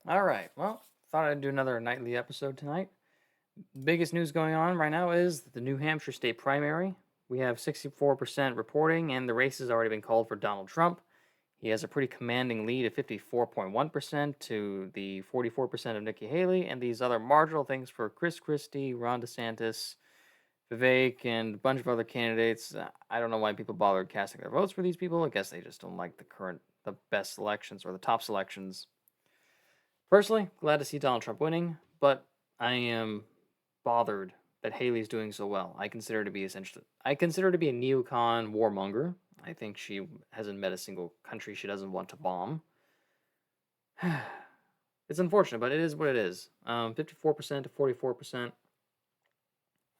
All right. Well, thought I'd do another nightly episode tonight. Biggest news going on right now is the New Hampshire state primary. We have 64% reporting, and the race has already been called for Donald Trump. He has a pretty commanding lead of 54.1% to the 44% of Nikki Haley, and these other marginal things for Chris Christie, Ron DeSantis, Vivek, and a bunch of other candidates. I don't know why people bothered casting their votes for these people. I guess they just don't like the best selections or the top selections. Personally, glad to see Donald Trump winning, but I am bothered that Haley's doing so well. I consider her to be a neocon warmonger. I think she hasn't met a single country she doesn't want to bomb. It's unfortunate, but it is what it is. 54% to 44%.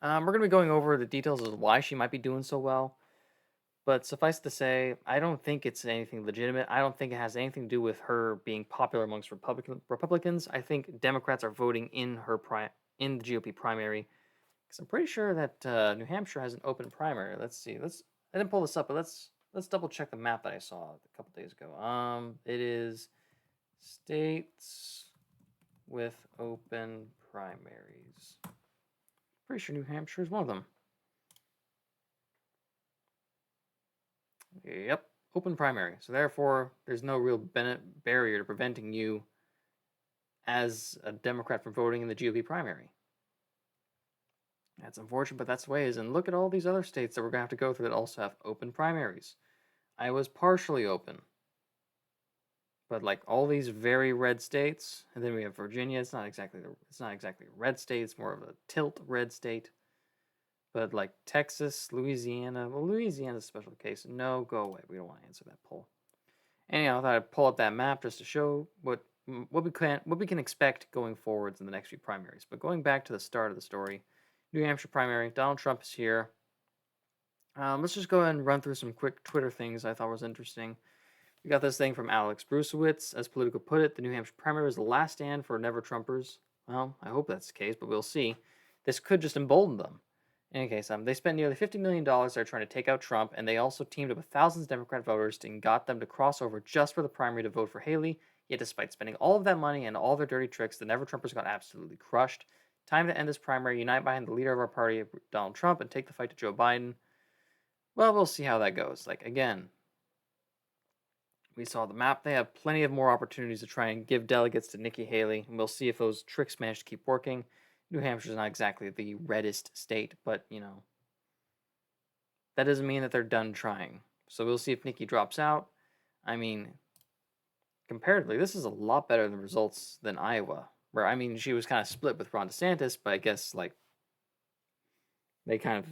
We're going to be going over the details of why she might be doing so well. But suffice to say, I don't think it's anything legitimate. I don't think it has anything to do with her being popular amongst Republicans. I think Democrats are voting in in the GOP primary because I'm pretty sure that New Hampshire has an open primary. Let's see. I didn't pull this up, but let's double check the map that I saw a couple days ago. It is states with open primaries. Pretty sure New Hampshire is one of them. Yep, open primary. So therefore, there's no real barrier to preventing you as a Democrat from voting in the GOP primary. That's unfortunate, but that's the way it is. And look at all these other states that we're going to have to go through that also have open primaries. Iowa's partially open. But like all these very red states, and then we have Virginia. It's not exactly a red state. It's more of a tilt red state. But like Texas, Louisiana. Well, Louisiana's a special case. No, go away. We don't want to answer that poll. Anyhow, I thought I'd pull up that map just to show what we can expect going forwards in the next few primaries. But going back to the start of the story, New Hampshire primary, Donald Trump is here. Let's just go ahead and run through some quick Twitter things I thought was interesting. We got this thing from Alex Brucewitz. As Politico put it, the New Hampshire primary is the last stand for Never Trumpers. Well, I hope that's the case, but we'll see. This could just embolden them. In any case, they spent nearly $50 million there trying to take out Trump, and they also teamed up with thousands of Democrat voters and got them to cross over just for the primary to vote for Haley. Yet, despite spending all of that money and all their dirty tricks, the Never Trumpers got absolutely crushed. Time to end this primary, unite behind the leader of our party, Donald Trump, and take the fight to Joe Biden. Well, we'll see how that goes. Like, again, we saw the map. They have plenty of more opportunities to try and give delegates to Nikki Haley, and we'll see if those tricks manage to keep working. New Hampshire's not exactly the reddest state, but, that doesn't mean that they're done trying. So we'll see if Nikki drops out. I mean, comparatively, this is a lot better than results than Iowa, where, she was kind of split with Ron DeSantis, but I guess, they kind of,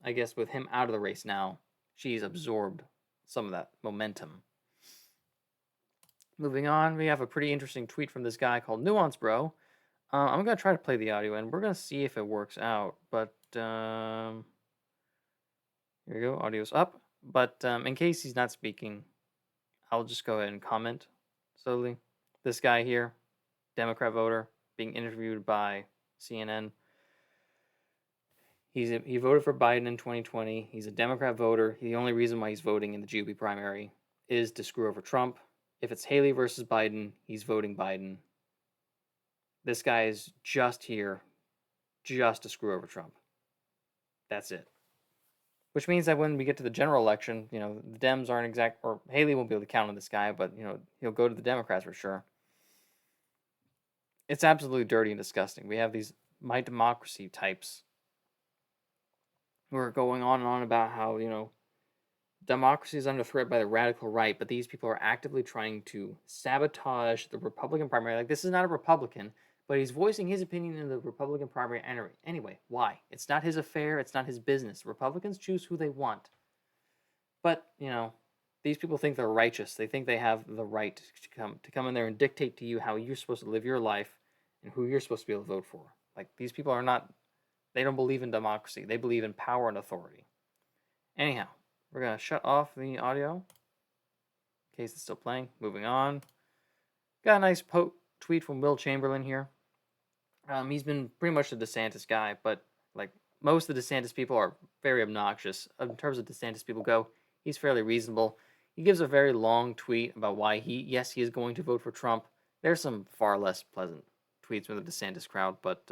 I guess, with him out of the race now, she's absorbed some of that momentum. Moving on, we have a pretty interesting tweet from this guy called Nuance Bro. I'm going to try to play the audio, and we're going to see if it works out. But, here we go. Audio's up. But in case he's not speaking, I'll just go ahead and comment slowly. This guy here, Democrat voter, being interviewed by CNN. He voted for Biden in 2020. He's a Democrat voter. The only reason why he's voting in the GOP primary is to screw over Trump. If it's Haley versus Biden, he's voting Biden. This guy is just here just to screw over Trump. That's it. Which means that when we get to the general election, the Dems aren't or Haley won't be able to count on this guy, but, he'll go to the Democrats for sure. It's absolutely dirty and disgusting. We have these my democracy types who are going on and on about how, democracy is under threat by the radical right, but these people are actively trying to sabotage the Republican primary. Like, this is not a Republican, but he's voicing his opinion in the Republican primary anyway. Why? It's not his affair. It's not his business. Republicans choose who they want. But, these people think they're righteous. They think they have the right to come in there and dictate to you how you're supposed to live your life and who you're supposed to be able to vote for. Like, these people are not, they don't believe in democracy. They believe in power and authority. Anyhow, we're going to shut off the audio in case it's still playing. Moving on. Got a nice tweet from Will Chamberlain here. He's been pretty much the DeSantis guy, but most of the DeSantis people are very obnoxious. In terms of DeSantis people go, he's fairly reasonable. He gives a very long tweet about why he is going to vote for Trump. There's some far less pleasant tweets from the DeSantis crowd, but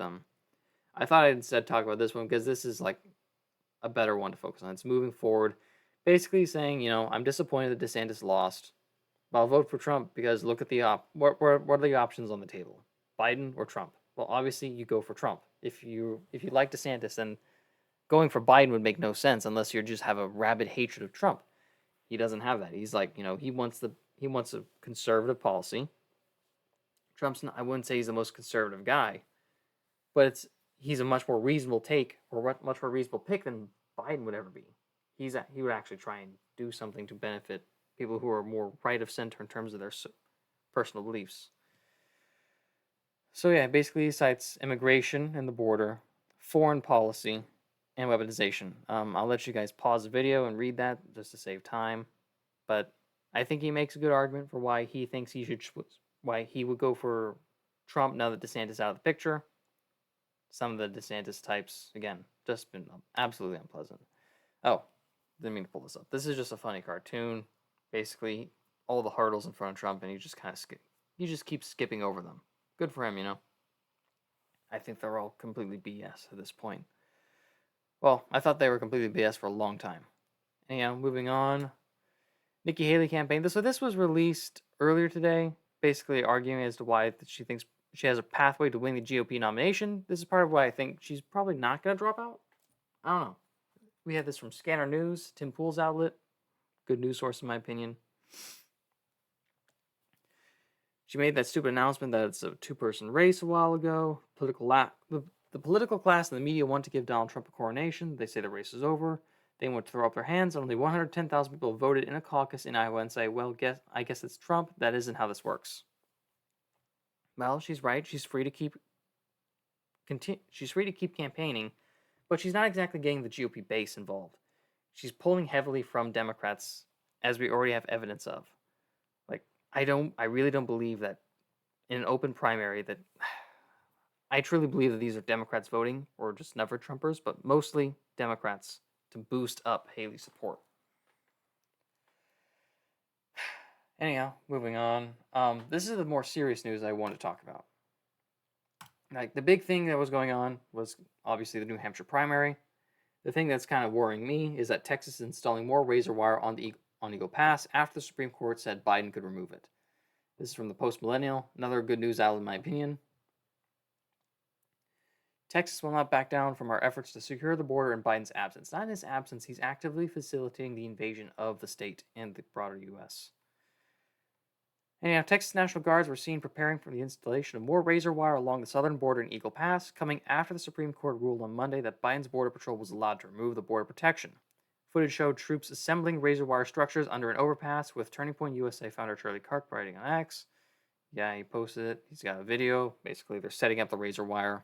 I thought I'd instead talk about this one because this is like a better one to focus on. It's moving forward, basically saying, I'm disappointed that DeSantis lost, but I'll vote for Trump because look at the what are the options on the table? Biden or Trump? Well, obviously you go for Trump. If you like DeSantis, then going for Biden would make no sense unless you just have a rabid hatred of Trump. He doesn't have that. He's like, he wants a conservative policy. Trump's not, I wouldn't say he's the most conservative guy, but he's a much more reasonable take or much more reasonable pick than Biden would ever be. He would actually try and do something to benefit people who are more right of center in terms of their personal beliefs. So yeah, basically he cites immigration and the border, foreign policy, and weaponization. I'll let you guys pause the video and read that just to save time, but I think he makes a good argument for why he thinks why he would go for Trump now that DeSantis is out of the picture. Some of the DeSantis types, again, just been absolutely unpleasant. Oh, didn't mean to pull this up. This is just a funny cartoon. Basically, all the hurdles in front of Trump, and he just keeps skipping over them. Good for him, I think they're all completely BS at this point. Well, I thought they were completely BS for a long time. Anyhow, moving on. Nikki Haley campaign. So this was released earlier today, basically arguing as to why she thinks she has a pathway to win the GOP nomination. This is part of why I think she's probably not going to drop out. I don't know. We had this from Scanner News, Tim Pool's outlet. Good news source, in my opinion. She made that stupid announcement that it's a two-person race a while ago. The political class and the media want to give Donald Trump a coronation. They say the race is over. They want to throw up their hands. Only 110,000 people voted in a caucus in Iowa and say, well, I guess it's Trump. That isn't how this works. Well, she's right. She's free to keep campaigning, but she's not exactly getting the GOP base involved. She's pulling heavily from Democrats, as we already have evidence of. Like, I really don't believe that in an open primary that I truly believe that these are Democrats voting or just never Trumpers, but mostly Democrats to boost up Haley's support. Anyhow, moving on. This is the more serious news I want to talk about. Like, the big thing that was going on was obviously the New Hampshire primary. The thing that's kind of worrying me is that Texas is installing more razor wire on Eagle Pass after the Supreme Court said Biden could remove it. This is from the Post Millennial, another good news outlet in my opinion. Texas will not back down from our efforts to secure the border in Biden's absence. Not in his absence, he's actively facilitating the invasion of the state and the broader U.S. Anyhow, Texas National Guards were seen preparing for the installation of more razor wire along the southern border in Eagle Pass, coming after the Supreme Court ruled on Monday that Biden's Border Patrol was allowed to remove the border protection. Footage showed troops assembling razor wire structures under an overpass, with Turning Point USA founder Charlie Kirk writing on X. Yeah, he posted it. He's got a video. Basically, they're setting up the razor wire.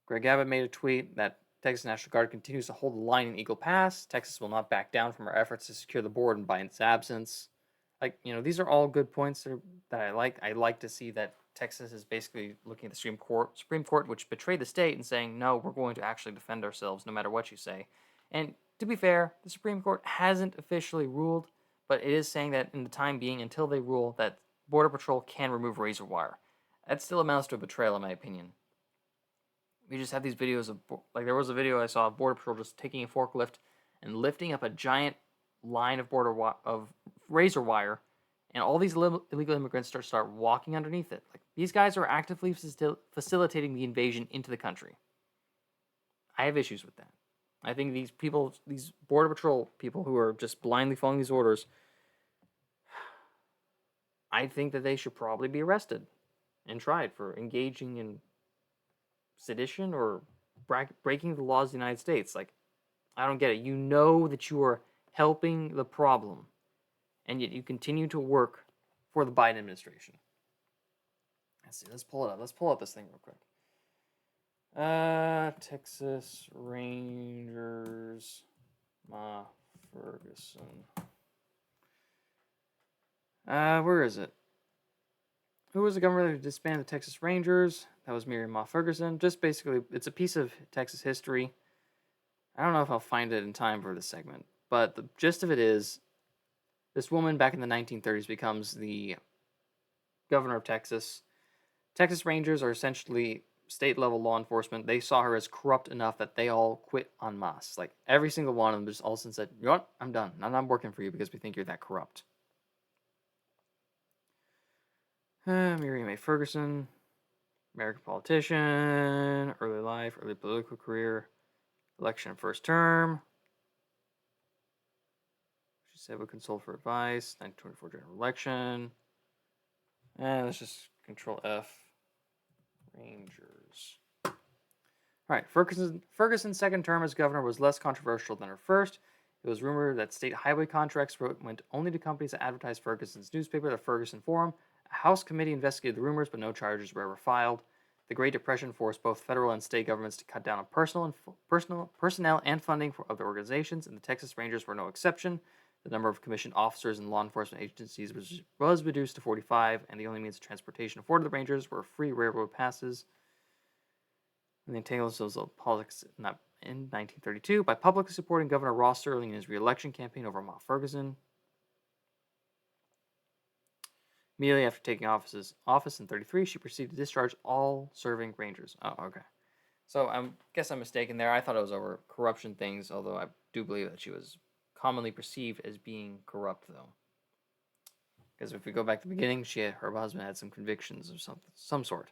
Greg Abbott made a tweet that Texas National Guard continues to hold the line in Eagle Pass. Texas will not back down from our efforts to secure the border in Biden's absence. These are all good points that I like. I like to see that Texas is basically looking at the Supreme Court, which betrayed the state, and saying, no, we're going to actually defend ourselves no matter what you say. And to be fair, the Supreme Court hasn't officially ruled, but it is saying that in the time being, until they rule, that Border Patrol can remove razor wire. That still amounts to a betrayal, in my opinion. We just have these videos of, there was a video I saw of Border Patrol just taking a forklift and lifting up a giant line of razor wire, and all these illegal immigrants start walking underneath it. Like, these guys are actively facilitating the invasion into the country. I have issues with that. I think these Border Patrol people who are just blindly following these orders, I think that they should probably be arrested and tried for engaging in sedition or breaking the laws of the United States. Like, I don't get it. You know that you are helping the problem, and yet you continue to work for the Biden administration. Let's see. Let's pull it up. Let's pull up this thing real quick. Texas Rangers, Ma Ferguson. Where is it? Who was the governor who disbanded the Texas Rangers? That was Miriam Ma Ferguson. Just basically, it's a piece of Texas history. I don't know if I'll find it in time for this segment, but the gist of it is This woman back in the 1930s becomes the governor of Texas. Texas Rangers are essentially state-level law enforcement. They saw her as corrupt enough that they all quit en masse. Like, every single one of them just all of a sudden said, you know what, I'm done. I'm not working for you because we think you're that corrupt. Miriam A. Ferguson, American politician, early life, early political career, election first term. She said would consult for advice, 1924 general election. Let's just control F. Rangers. All right, Ferguson's second term as governor was less controversial than her first. It was rumored that state highway contracts went only to companies that advertised Ferguson's newspaper, the Ferguson Forum. A House committee investigated the rumors, but no charges were ever filed. The Great Depression forced both federal and state governments to cut down on personnel and funding of the organizations, and the Texas Rangers were no exception. The number of commissioned officers in law enforcement agencies was reduced to 45, and the only means of transportation afforded the Rangers were free railroad passes. And the entanglements of politics in 1932 by publicly supporting Governor Ross Sterling in his re-election campaign over Mount Ferguson. Immediately after taking office in 1933, she proceeded to discharge all serving Rangers. Oh, okay. So I guess I'm mistaken there. I thought it was over corruption things, although I do believe that she was commonly perceived as being corrupt, though. Because if we go back to the beginning, her husband had some convictions of some sort.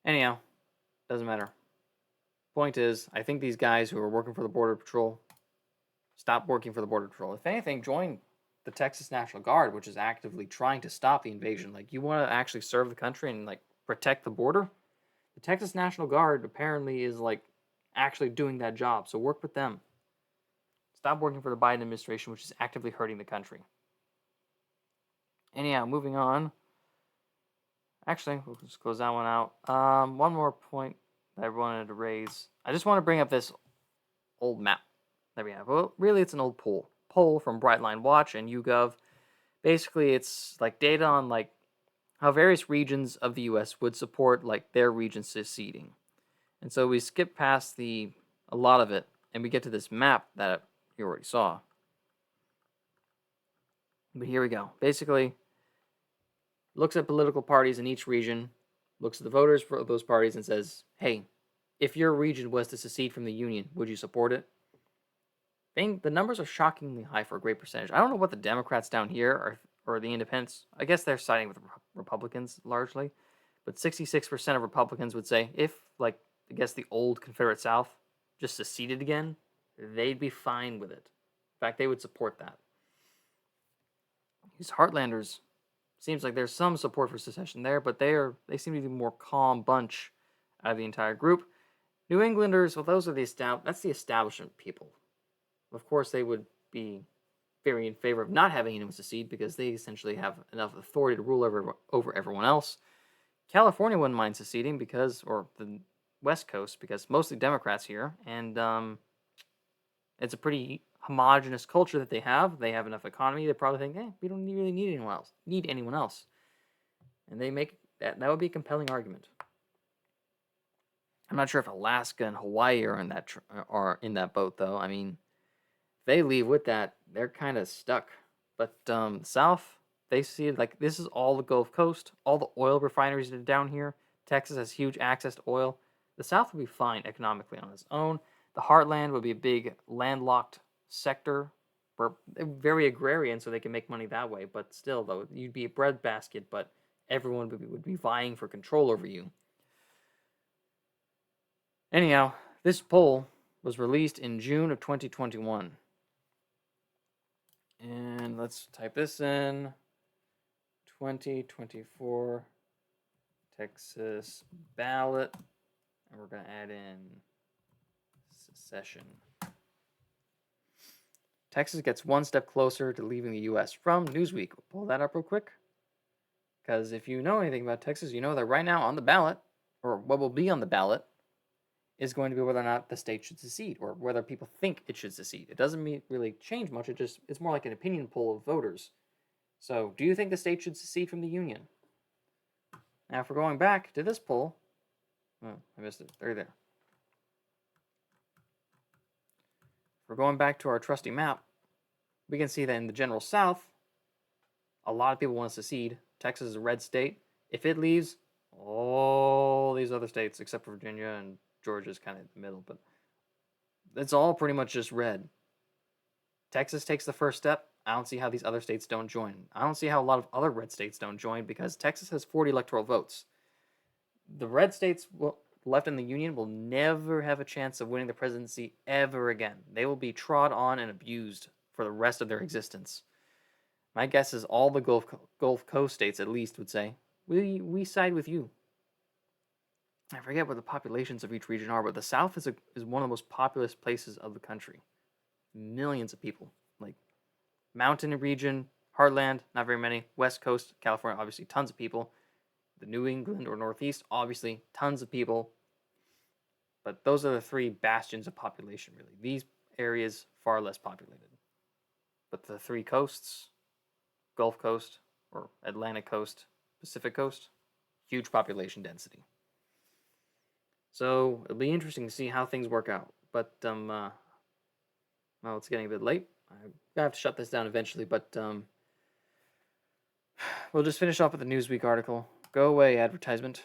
Anyhow, doesn't matter. Point is, I think these guys who are working for the Border Patrol stop working for the Border Patrol. If anything, join the Texas National Guard, which is actively trying to stop the invasion. Like, you want to actually serve the country and, like, protect the border? The Texas National Guard apparently is, like, actually doing that job. So work with them. Stop working for the Biden administration, which is actively hurting the country. Anyhow, moving on. Actually, we'll just close that one out. One more point that I wanted to raise. I just want to bring up this old map that we have. Well, really, it's an old poll from Brightline Watch and YouGov. Basically, it's like data on like how various regions of the U.S. would support like their region seceding. And so we skip past a lot of it, and we get to this map that you already saw. But here we go. Basically, looks at political parties in each region, looks at the voters for those parties, and says, hey, if your region was to secede from the Union, would you support it? The numbers are shockingly high for a great percentage. I don't know what the Democrats down here or the independents, I guess they're siding with Republicans largely, but 66% of Republicans would say if, like, I guess the old Confederate South just seceded again, they'd be fine with it. In fact, they would support that. These Heartlanders, seems like there's some support for secession there, but they seem to be the more calm bunch out of the entire group. New Englanders, well, those are that's the establishment people. Of course, they would be very in favor of not having anyone secede because they essentially have enough authority to rule over everyone else. California wouldn't mind seceding or the West Coast, because mostly Democrats here, and it's a pretty homogenous culture that they have. They have enough economy. They probably think, we don't really need anyone else. And they make that would be a compelling argument. I'm not sure if Alaska and Hawaii are in that boat, though. I mean, if they leave with that, they're kind of stuck. But South, they see it like this is all the Gulf Coast, all the oil refineries are down here. Texas has huge access to oil. The South would be fine economically on its own. The Heartland would be a big landlocked sector. They're very agrarian, so they can make money that way. But still, though, you'd be a breadbasket, but everyone would be vying for control over you. Anyhow, this poll was released in June of 2021. And let's type this in. 2024 Texas ballot. And we're going to add in secession. Texas gets one step closer to leaving the U.S. from Newsweek. We'll pull that up real quick. Because if you know anything about Texas, you know that right now on the ballot, or what will be on the ballot, is going to be whether or not the state should secede, or whether people think it should secede. It doesn't really change much. It's more like an opinion poll of voters. So, do you think the state should secede from the Union? Now, if we're going back to this poll, oh, I missed it. There. If we're going back to our trusty map, we can see that in the general South, A lot of people want to secede. Texas is a red state. If it leaves, all these other states, except for Virginia and Georgia, is kind of in the middle, but it's all pretty much just red. Texas takes the first step. I don't see how these other states don't join. I don't see how a lot of other red states don't join because Texas has 40 electoral votes. The red states left in the Union will never have a chance of winning the presidency ever again. They will be trod on and abused for the rest of their existence. My guess is all the Gulf Coast states, at least, would say, we side with you. I forget what the populations of each region are, but the South is one of the most populous places of the country. Millions of people. Like, mountain region, heartland, not very many. West Coast, California, obviously tons of people. The New England or Northeast, obviously tons of people. But those are the three bastions of population, really. These areas, far less populated. But the three coasts, Gulf Coast or Atlantic Coast, Pacific Coast, huge population density. So it'll be interesting to see how things work out. But well, it's getting a bit late. I'm gonna have to shut this down eventually. But we'll just finish off with the Newsweek article. Go away, advertisement.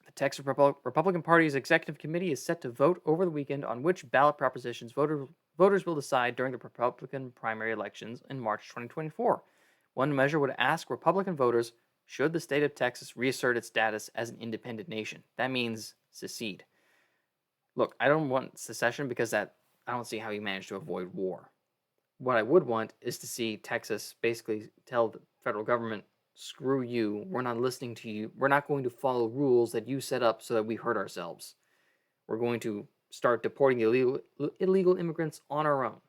The Texas Republican Party's executive committee is set to vote over the weekend on which ballot propositions voters will decide during the Republican primary elections in March 2024. One measure would ask Republican voters, should the state of Texas reassert its status as an independent nation? That means secede. Look, I don't want secession because I don't see how you manage to avoid war. What I would want is to see Texas basically tell the federal government, screw you, we're not listening to you, we're not going to follow rules that you set up so that we hurt ourselves. We're going to start deporting illegal immigrants on our own.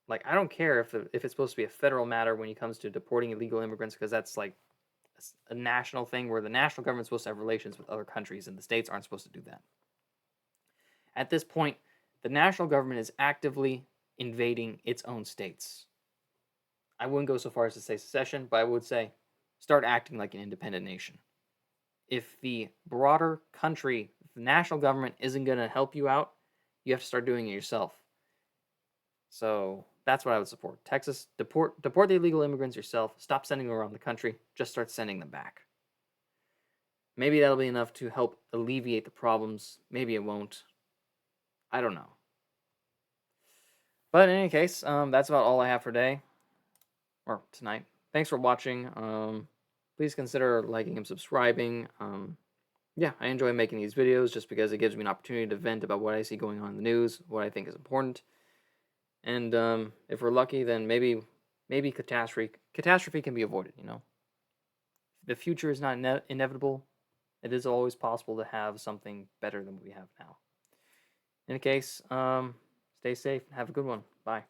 Like, I don't care if it's supposed to be a federal matter when it comes to deporting illegal immigrants, because that's like a national thing where the national government's supposed to have relations with other countries and the states aren't supposed to do that. At this point, the national government is actively invading its own states. I wouldn't go so far as to say secession, but I would say start acting like an independent nation. If the broader country, if the national government isn't going to help you out, you have to start doing it yourself. So that's what I would support. Texas, deport the illegal immigrants yourself. Stop sending them around the country. Just start sending them back. Maybe that'll be enough to help alleviate the problems. Maybe it won't. I don't know. But in any case, that's about all I have for today. Or tonight. Thanks for watching. Please consider liking and subscribing. Yeah, I enjoy making these videos just because it gives me an opportunity to vent about what I see going on in the news, what I think is important. And if we're lucky, then maybe catastrophe can be avoided, you know? The future is not inevitable. It is always possible to have something better than what we have now. In any case, stay safe and have a good one. Bye.